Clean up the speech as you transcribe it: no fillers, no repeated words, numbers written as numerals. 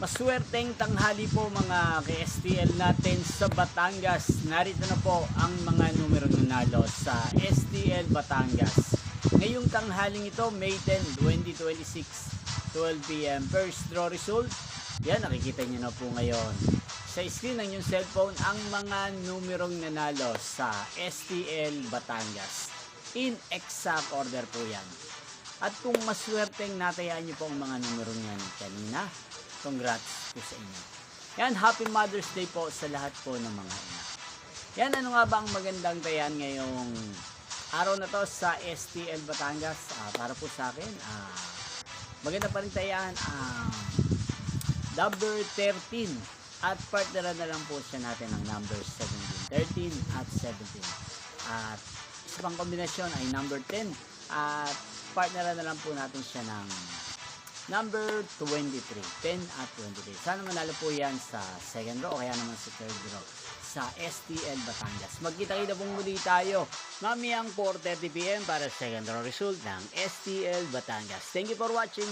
Maswerteng tanghali po mga ka-STL natin sa Batangas. Narito na po ang mga numero nanalo sa STL Batangas. Ngayong tanghaling ito, May 10, 2026, 12 p.m. First draw result. Yan, nakikita nyo na po ngayon sa screen ng inyong cellphone ang mga numerong nanalo sa STL Batangas. In exact order po yan. At kung maswerteng natayaan nyo po ang mga numerong yan kanina, congrats po sa inyo. Yan, Happy Mother's Day po sa lahat po ng mga ina. Yan, ano nga ba ang magandang tayan ngayong araw na to sa STL Batangas? Para po sa akin, maganda pa rin tayan number 13 at partneran na lang po siya natin ng number 17, 13 at 17. At isa pang kombinasyon ay number 10 at partneran na lang po natin siya ng number 23, 10 at 23. Sana manalo po yan sa second row o kaya naman sa third row sa STL Batangas. Magkita-kita pong muli tayo mamayang 4:30 PM para sa second row result ng STL Batangas. Thank you for watching.